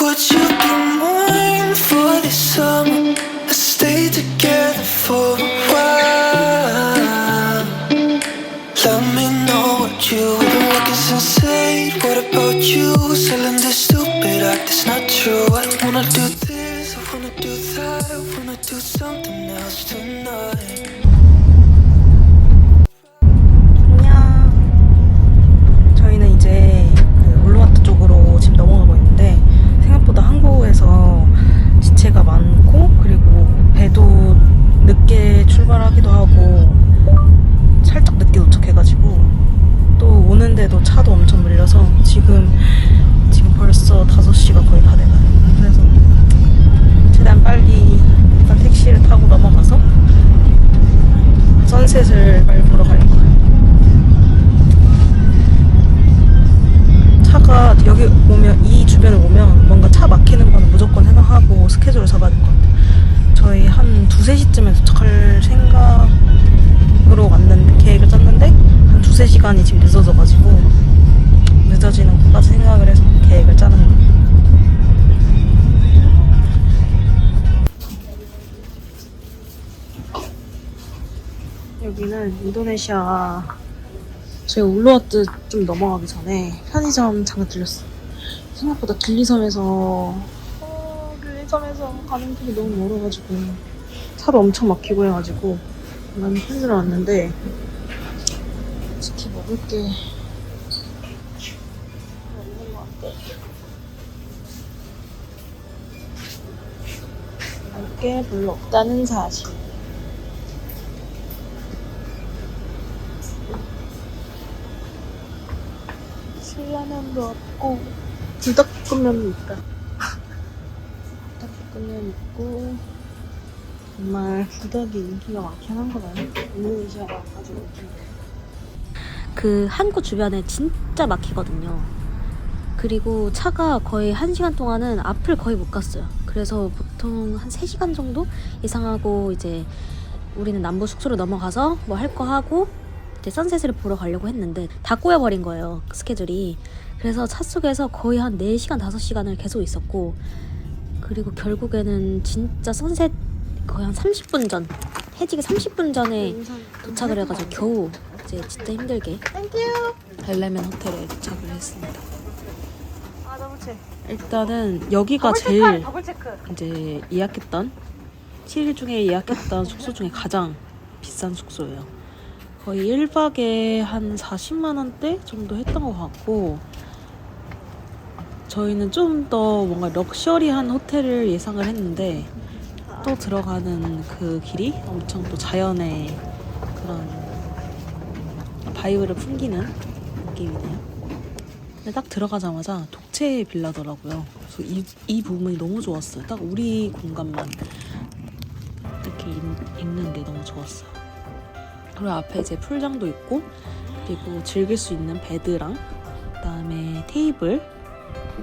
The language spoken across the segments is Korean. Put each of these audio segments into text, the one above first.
Would you be mine for this summer? Let's stay together for a while. Let me know what you have been looking since 8. What about you? Selling this stupid act, it's not true. I wanna do this, I wanna do that, I wanna do something else tonight. 안녕. 저희는 이제 그 올로와트 쪽으로 지금 넘어가고 있는데 생각보다 항구에서 지체가 많고 그리고 배도 늦게 출발하기도 하고 살짝 늦게 도착해가지고 또 오는데도 차도 엄청 밀려서 지금 벌써 5시가 거의 다 돼가요. 그래서 최대한 빨리 일단 택시를 타고 넘어가서 선셋을 빨리 보러 갈 거예요. 차가 여기 오면, 이 주변에 오면 뭔가 차 막히는 거는 무조건 해당하고 스케줄을 잡아야 될 것 같아요. 저희 한 2-3시쯤에 도착할 생각으로 계획을 짰는데 한 2-3시간이 지금 늦어져가지고 늦어지는 것까지 생각을 해서 계획을 짜는 거예요. 여기는 인도네시아, 저희 울루와트 좀 넘어가기 전에 편의점 잠깐 들렸어요. 생각보다 길리섬에서 가는 길이 너무 멀어가지고 차도 엄청 막히고 해가지고 많이 힘들어 왔는데 솔직히 먹을 게 없는 것 같아. 먹을 게 별로 없다는 사실. 신라면도 없고 불닭볶음면도 있다. 불닭볶음면 있고 정말 불닭이 인기가 많긴 한 거잖아요. 인도네시아가 아주 인기인데. 그 항구 주변에 진짜 막히거든요. 그리고 차가 거의 1시간 동안은 앞을 거의 못 갔어요. 그래서 보통 한 3시간 정도 예상하고 이제 우리는 남부 숙소로 넘어가서 뭐 할 거 하고 이제 선셋을 보러 가려고 했는데 다 꼬여버린 거예요, 그 스케줄이. 그래서 차 속에서 거의 한 4시간, 5시간을 계속 있었고, 그리고 결국에는 진짜 선셋 거의 한 30분 전, 해지기 30분 전에 도착을 해가지고 겨우 이제 진짜 힘들게 벨레멘 호텔에 도착을 했습니다. 일단은 여기가 제일 이제 예약했던 7일 중에 예약했던 숙소 중에 가장 비싼 숙소예요. 거의 1박에 한 40만 원대 정도 했던 것 같고, 저희는 좀 더 뭔가 럭셔리한 호텔을 예상을 했는데 또 들어가는 그 길이 엄청 또 자연의 그런 바이브를 풍기는 느낌이네요. 근데 딱 들어가자마자 독채 빌라더라고요. 그래서 이 부분이 너무 좋았어요. 딱 우리 공간만 이렇게 있는 게 너무 좋았어요. 그리고 앞에 이제 풀장도 있고, 그리고 즐길 수 있는 베드랑 그다음에 테이블,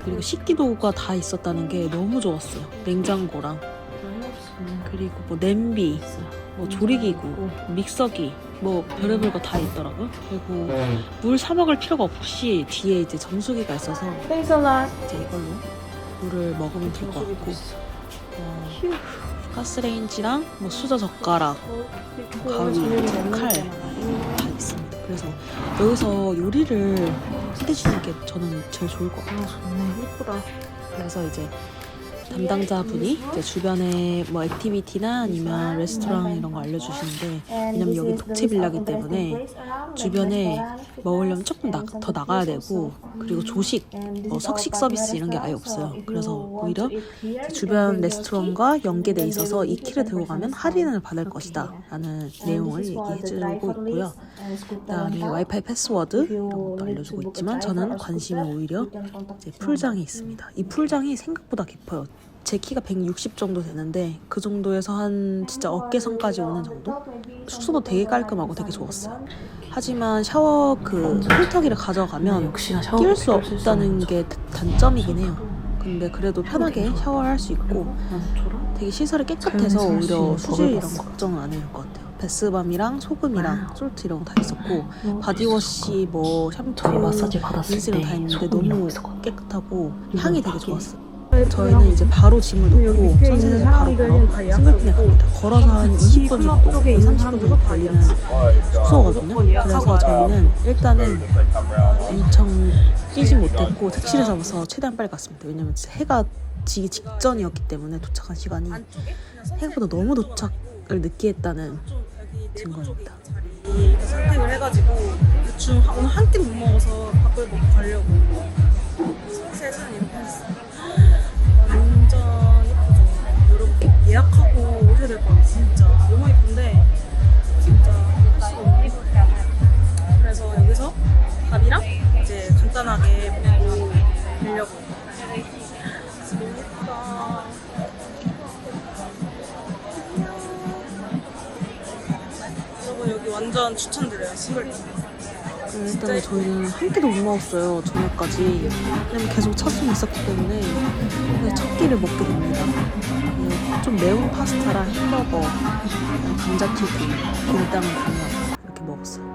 그리고 식기도구가 다 있었다는 게 너무 좋았어요. 냉장고랑 그리고 뭐 냄비, 뭐 조리기구, 믹서기, 뭐 별의별 거 다 있더라고요. 그리고 물 사 먹을 필요가 없이 뒤에 이제 정수기가 있어서 이제 이걸로 물을 먹으면 될 것 같고, 가스레인지랑 뭐 수저 젓가락, 가위, 칼 다 있습니다. 그래서 여기서 요리를 해주시는 게 저는 제일 좋을 것 같아요. 좋네. 예쁘다. 그래서 이제 담당자분이 이제 주변에 뭐 액티비티나 아니면 레스토랑 이런 거 알려주시는데, 왜냐면 여기 독채 빌라기 때문에 주변에 먹으려면 조금 더 나가야 되고, 그리고 조식, 뭐 석식 서비스 이런 게 아예 없어요. 그래서 오히려 주변 레스토랑과 연계돼 있어서 이 키를 들고 가면 할인을 받을 것이다 라는 내용을 얘기해주고 있고요. 그다음에 와이파이 패스워드 이런 것도 알려주고 있지만, 저는 관심이 오히려 이제 풀장이 있습니다. 이 풀장이 생각보다 깊어요. 제 키가 160 정도 되는데 그 정도에서 한 진짜 어깨선까지 오는 정도? 숙소도 되게 깔끔하고 되게 좋았어요. 하지만 샤워 그 필터기를 가져가면 끼울 수 없다는 게 단점이긴 해요. 근데 그래도 편하게 샤워를 할 수 있고 되게 시설이 깨끗해서 오히려 수질 이런 걱정은 안 해야 될 것 같아요. 베스밤이랑 소금이랑 솔트 이런 거 다 있었고, 바디워시, 뭐 샴푸, 저희 마사지 받았을 린스랑 다 때 있는데 소금이 너무 없었거든요. 깨끗하고 향이 되게 좋았어요. 저희는 이제 바로 짐을 놓고 선셋에서 바로 걸어 싱글핀에 갑니다. 걸어서 한 20분 정도, 30분 정도 걸리는 숙소거든요. 그래서 저희는 일단은 엄청 뛰지 못했고 택시를 잡아서 최대한 빨리 갔습니다. 왜냐면 진짜 해가 지기 직전이었기 때문에 도착한 시간이 생각보다 너무 도착을 늦게 했다는 증거입니다. 선택을 해가지고 대충 오늘 한 끼 못 먹어서 밥을 먹고 가려고. 선셋은 이렇게 했어요. 완전 예쁘죠. 여러분 예약하고 오셔야 될 것 같아요. 진짜 너무 예쁜데 진짜 할 수가 없네. 그래서 여기서 밥이랑 이제 간단하게 먹고 가려고. 너무 예쁘다. 여러분 여기 완전 추천드려요. 싱글핀. 일단 저희는 한 끼도 못 먹었어요. 저녁까지. 왜냐면 계속 찾으면 있었기 때문에 그래서 첫 끼를 먹게 됩니다. 좀 매운 파스타랑 햄버거, 감자튀김, 곰땅 당면 이렇게 먹었어요.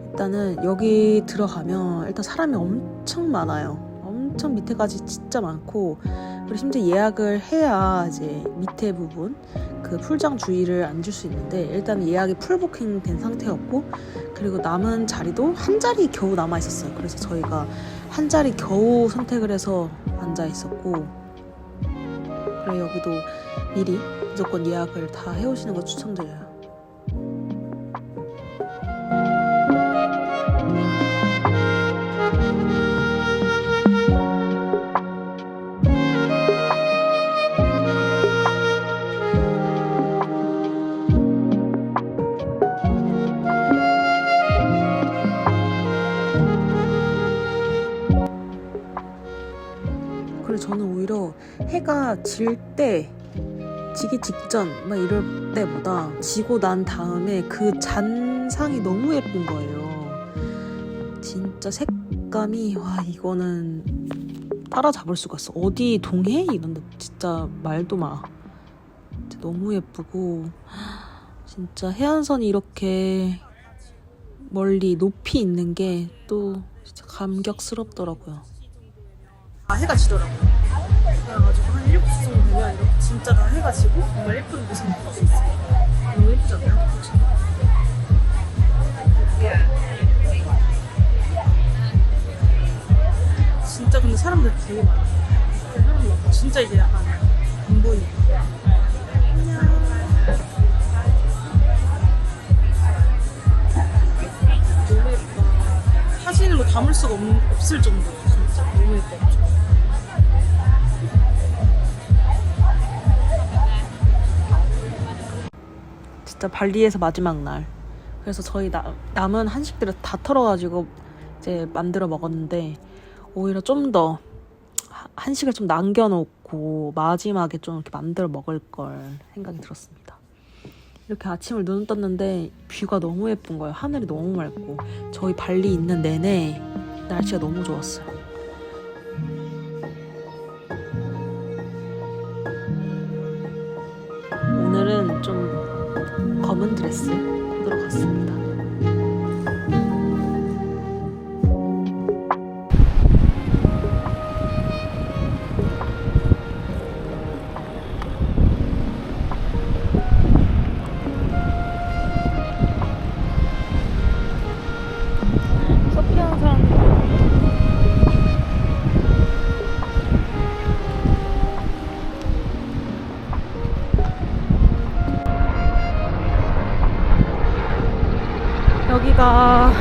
일단은 여기 들어가면 일단 사람이 엄청 많아요. 엄청 밑에까지 진짜 많고, 그리고 심지어 예약을 해야 이제 밑에 부분 그 풀장 주위를 앉을 수 있는데 일단 예약이 풀부킹 된 상태였고, 그리고 남은 자리도 한 자리 겨우 남아 있었어요. 그래서 저희가 한 자리 겨우 선택을 해서 앉아 있었고, 그래 여기도 미리 무조건 예약을 다 해오시는 거 추천드려요. 그래서 저는 오히려 해가 지기 직전 막 이럴 때보다 지고 난 다음에 그 잔상이 너무 예쁜 거예요. 진짜 색감이 와 이거는 따라잡을 수가 없어. 어디 동해? 이런데 진짜 말도 마. 진짜 너무 예쁘고 진짜 해안선이 이렇게 멀리 높이 있는 게 또 진짜 감격스럽더라고요. 해가 지더라고요. 그래가지고 한 7시 정도 되면 이렇게 진짜 다 해가 지고 정말 예쁜 모습이 돼 있어요. 너무 예쁘지 않나요? 그렇죠? 진짜 근데 사람들 되게 많아요. 사람 많고 진짜 이제 약간 안 보이니까. 너무 예쁘다. 사진으로 담을 수가 없을 정도예요. 진짜 너무 예뻐요. 진짜 발리에서 마지막 날. 그래서 저희 남은 한식들을 다 털어가지고 이제 만들어 먹었는데 오히려 좀 더 한식을 좀 남겨놓고 마지막에 좀 이렇게 만들어 먹을 걸 생각이 들었습니다. 이렇게 아침을 눈 떴는데 뷰가 너무 예쁜 거예요. 하늘이 너무 맑고 저희 발리 있는 내내 날씨가 너무 좋았어요. 오늘은 좀 검은 드레스 입고 들어갔습니다. 여기가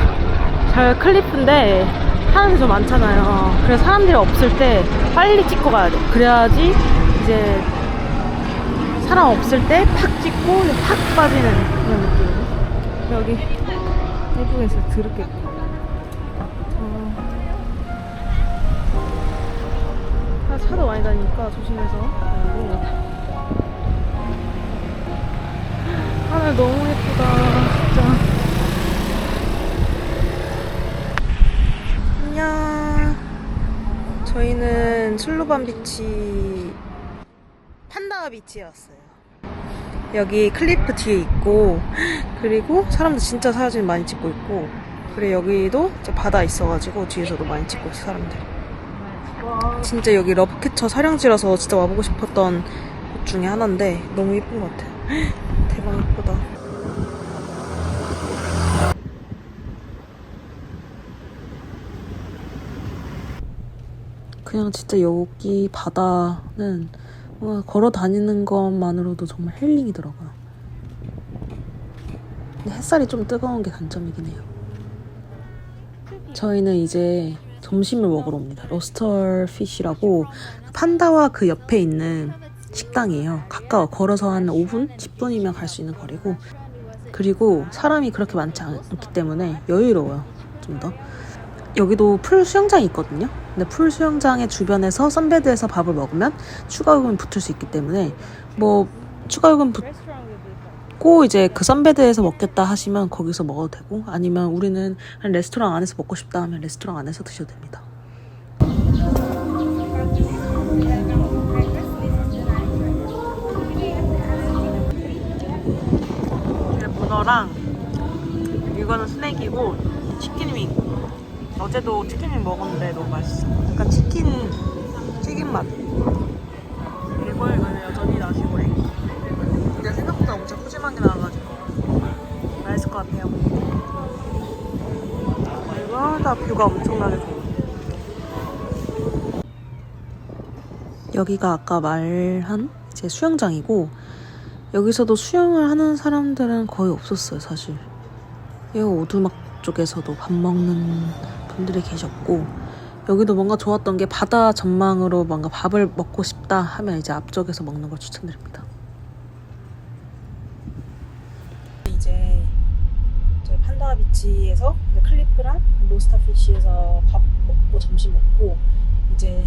잘 클리프인데 사람이 좀 많잖아요. 그래서 사람들이 없을 때 빨리 찍고 가야 돼. 그래야지 이제 사람 없을 때 팍 찍고 팍 빠지는 그런 느낌이에요. 여기 예쁘겠어요. 드럽게 차도 많이 다니니까 조심해서 가고. 하늘 너무 예쁘다 진짜. 안녕. 저희는 슬로반 비치 판다와 비치에 왔어요. 여기 클리프 뒤에 있고, 그리고 사람들 진짜 사진 많이 찍고 있고, 그리고 여기도 이제 바다 있어가지고 뒤에서도 많이 찍고 있어 사람들. 진짜 여기 러브캐쳐 촬영지라서 진짜 와보고 싶었던 곳 중에 하나인데 너무 예쁜 것 같아요. 대박 예쁘다. 그냥 진짜 여기 바다는 뭔가 걸어 다니는 것만으로도 정말 힐링이더라고요. 근데 햇살이 좀 뜨거운 게 단점이긴 해요. 저희는 이제 점심을 먹으러 옵니다. 로스터 피쉬라고 판다와 그 옆에 있는 식당이에요. 가까워. 걸어서 한 5분? 10분이면 갈 수 있는 거리고, 그리고 사람이 그렇게 많지 않기 때문에 여유로워요. 좀 더. 여기도 풀 수영장이 있거든요. 근데 풀 수영장의 주변에서 선베드에서 밥을 먹으면 추가 요금이 붙을 수 있기 때문에 뭐 추가 요금 붙고 이제 그 선베드에서 먹겠다 하시면 거기서 먹어도 되고, 아니면 우리는 한 레스토랑 안에서 먹고 싶다 하면 레스토랑 안에서 드셔도 됩니다. 문어랑 이거는 스낵이고 치킨 윙. 어제도 치킨 윙 먹었는데 너무 맛있어. 약간 튀김 맛. 그리고 이거는 여전히 나시고랭. 근데 생각보다 엄청 푸짐하게 나와가지고 맛있을 것 같아요. 그리고 다 뷰가 엄청나게 좋아. 여기가 아까 말한 이제 수영장이고, 여기서도 수영을 하는 사람들은 거의 없었어요, 사실. 여기 오두막 쪽에서도 밥 먹는 분들이 계셨고, 여기도 뭔가 좋았던 게 바다 전망으로 뭔가 밥을 먹고 싶다 하면 이제 앞쪽에서 먹는 걸 추천드립니다. 이제 판다 비치에서 클리프랑 로스터 피쉬에서 밥 먹고 점심 먹고 이제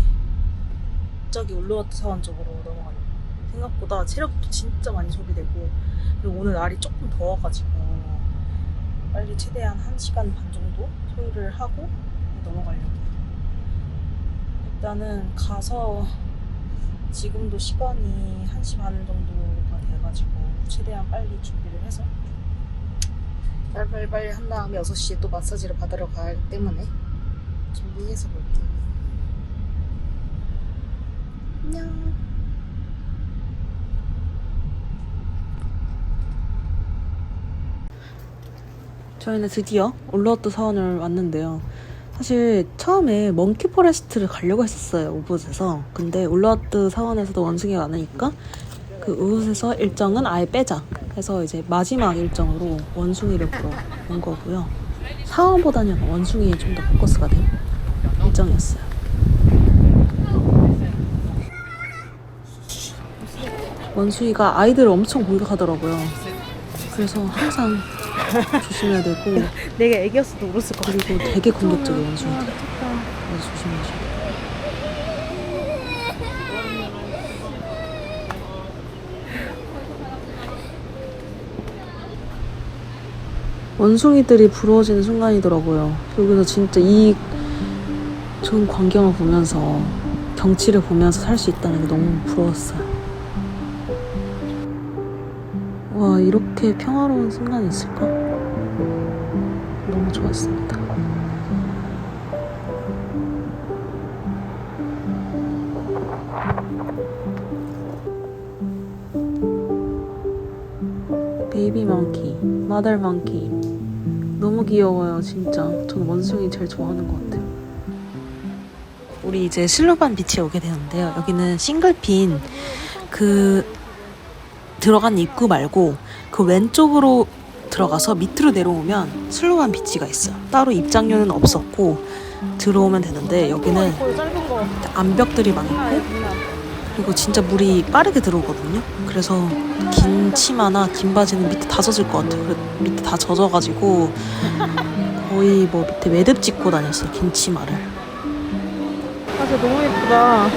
저기 울루와트 사원 쪽으로 넘어가요. 생각보다 체력도 진짜 많이 소비되고, 그리고 오늘 날이 조금 더워가지고 빨리 최대한 1시간 반 정도 소요를 하고 넘어가려고. 일단은 가서 지금도 시간이 1시 반 정도가 돼가지고 최대한 빨리 준비를 해서 빨리 한 다음에 6시에 또 마사지를 받으러 가야 하기 때문에 준비해서 볼게요. 안녕. 저희는 드디어 울루와트 사원을 왔는데요. 사실 처음에 먼키 포레스트를 가려고 했었어요, 우붓에서. 근데 울루와트 사원에서도 원숭이가 많으니까 그 우붓에서 일정은 아예 빼자 해서 이제 마지막 일정으로 원숭이를 보러 온 거고요. 사원보다는 약간 원숭이에 좀 더 포커스가 된 일정이었어요. 원숭이가 아이들을 엄청 공격하더라고요. 그래서 항상 조심해야 되고, 내가 애기였어도 울었을 것 같아. 그리고 되게 공격적이에요, 원숭이들. 그래서 조심해야죠. 원숭이들이 부러워지는 순간이더라고요. 여기서 진짜 이 좋은 광경을 보면서, 경치를 보면서 살 수 있다는 게 너무 부러웠어요. 와, 이렇게 평화로운 순간이 있을까? 너무 좋았습니다. 베이비 멍키, 마더 멍키. 너무 귀여워요, 진짜. 저는 원숭이 제일 좋아하는 것 같아요. 우리 이제 실루반 비치에 오게 되는데요. 여기는 싱글핀 들어간 입구 말고 그 왼쪽으로 들어가서 밑으로 내려오면 슬로반 비치가 있어요. 따로 입장료는 없었고 들어오면 되는데, 여기는 암벽들이 많고 그리고 진짜 물이 빠르게 들어오거든요. 그래서 긴 치마나 긴 바지는 밑에 다 젖을 것 같아요. 밑에 다 젖어가지고 거의 뭐 밑에 매듭 짓고 다녔어요, 긴 치마를. 아, 진짜 너무 예쁘다.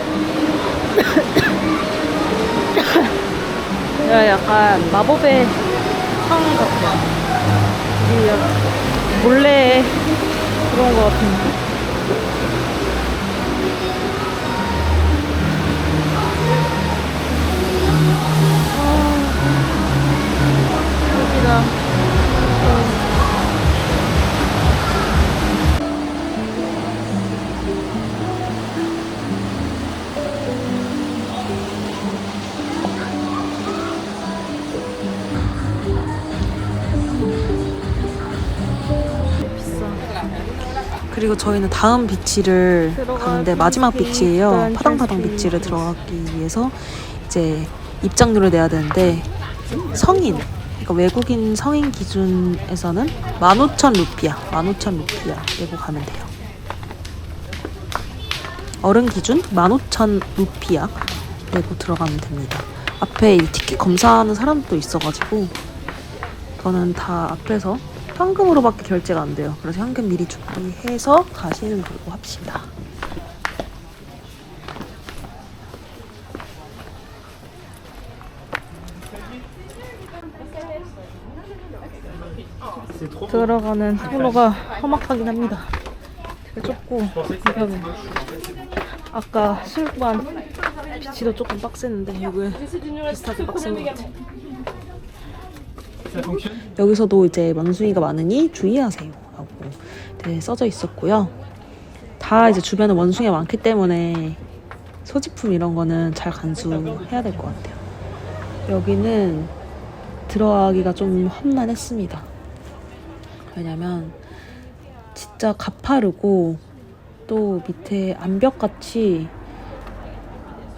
약간 마법의 성 같아. 몰래 그런 거 같은데. 여기다. 그리고 저희는 다음 비치를 가는데 마지막 비치예요. 파당파당 비치를 들어가기 위해서 이제 입장료를 내야 되는데 성인, 그러니까 외국인 성인 기준에서는 15,000루피아 내고 가면 돼요. 어른 기준 15,000루피아 내고 들어가면 됩니다. 앞에 이 티켓 검사하는 사람도 있어가지고 저는 다 앞에서 현금으로밖에 결제가 안 돼요. 그래서 현금 미리 준비해서 가시는 걸로 합시다. 들어가는 통로가 험악하긴 합니다. 되게 좁고 이거는 아까 술관 비치도 조금 빡셌는데 여기 비슷하게 빡센 것 같아요. 여기서도 이제 원숭이가 많으니 주의하세요 라고 네, 써져 있었고요. 다 이제 주변에 원숭이가 많기 때문에 소지품 이런 거는 잘 간수해야 될 것 같아요. 여기는 들어가기가 좀 험난했습니다. 왜냐면 진짜 가파르고 또 밑에 암벽같이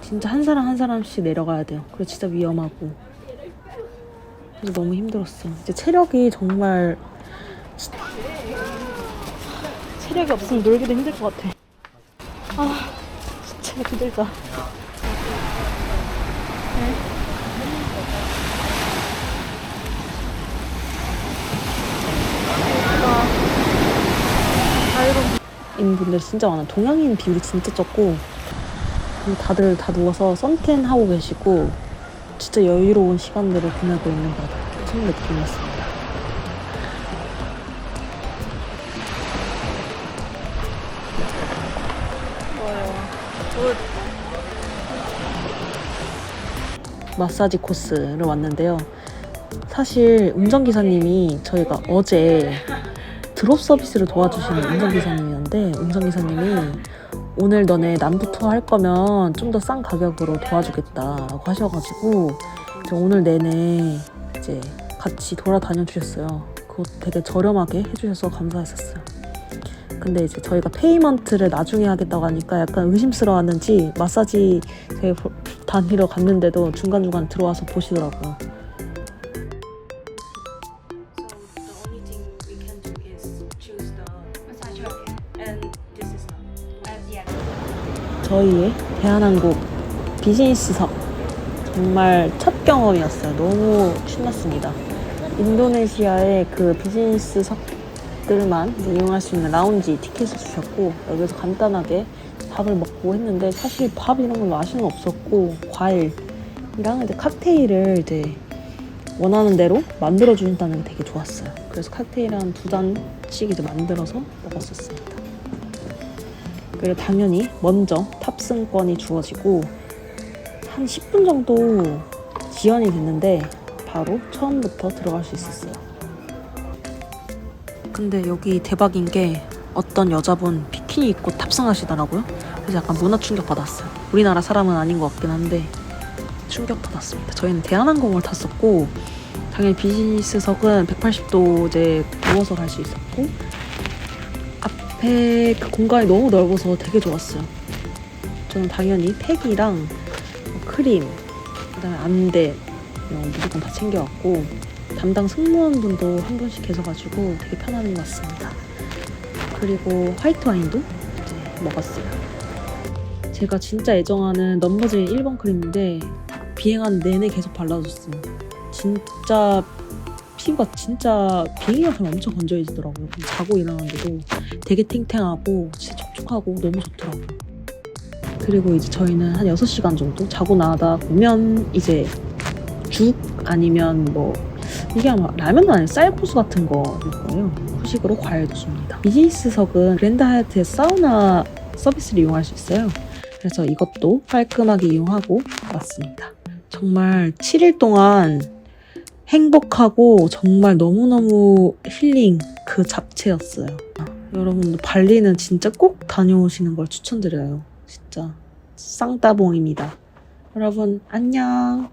진짜 한 사람 한 사람씩 내려가야 돼요. 그래서 진짜 위험하고 그래서 너무 힘들었어요. 이제 체력이 정말 체력이 없으면 놀기도 힘들 것 같아. 아 진짜 힘들다. 인분들 진짜 많아요. 동양인 비율이 진짜 적고 다들 다 누워서 선탠 하고 계시고 진짜 여유로운 시간들을 보내고 있는 것 같은 느낌이었습니다. 마사지 코스를 왔는데요. 사실 운전기사님이 저희가 어제 드롭 서비스를 도와주시는 운전기사님이었는데 운전기사님이 오늘 너네 남부 투어 할 거면 좀 더 싼 가격으로 도와주겠다라고 하셔가지고 이제 오늘 내내 이제 같이 돌아다녀 주셨어요. 그거 되게 저렴하게 해주셔서 감사했었어요. 근데 이제 저희가 페이먼트를 나중에 하겠다고 하니까 약간 의심스러웠는지 마사지 다니러 갔는데도 중간중간 들어와서 보시더라고요. 저희의 대한항공 비즈니스석 정말 첫 경험이었어요. 너무 신났습니다. 인도네시아의 그 비즈니스석들만 이용할 수 있는 라운지 티켓을 주셨고 여기서 간단하게 밥을 먹고 했는데 사실 밥 이런 건 맛은 없었고 과일이랑 이제 칵테일을 이제 원하는 대로 만들어 주신다는 게 되게 좋았어요. 그래서 칵테일 한 2잔씩 이제 만들어서 먹었었습니다. 그리고 당연히 먼저 탑승권이 주어지고 한 10분 정도 지연이 됐는데 바로 처음부터 들어갈 수 있었어요. 근데 여기 대박인 게 어떤 여자분 비키니 입고 탑승하시더라고요. 그래서 약간 문화 충격 받았어요. 우리나라 사람은 아닌 것 같긴 한데 충격 받았습니다. 저희는 대한항공을 탔었고 당연히 비즈니스석은 180도 이제 누워서 갈 수 있었고 앞에 그 공간이 너무 넓어서 되게 좋았어요. 저는 당연히 팩이랑 크림, 그다음에 안대 이런 거 무조건 다 챙겨왔고 담당 승무원분도 한 분씩 계셔가지고 되게 편한 것 같습니다. 그리고 화이트 와인도 이제 먹었어요. 제가 진짜 애정하는 넘버즈인 1번 크림인데 비행한 내내 계속 발라줬어요. 진짜 피부가 진짜 비행기가 가면 엄청 건조해지더라고요. 자고 일어났는데도 되게 탱탱하고 진짜 촉촉하고 너무 좋더라고요. 그리고 이제 저희는 한 6시간 정도 자고 나다 보면 이제 죽 아니면 뭐 이게 아마 라면은 아니고 쌀국수 같은 거일 거예요. 후식으로 과일도 줍니다. 비즈니스석은 그랜드 하얏트의 사우나 서비스를 이용할 수 있어요. 그래서 이것도 깔끔하게 이용하고 왔습니다. 정말 7일 동안 행복하고 정말 너무너무 힐링 그 자체였어요. 여러분도 발리는 진짜 꼭 다녀오시는 걸 추천드려요. 진짜 쌍따봉입니다. 여러분 안녕.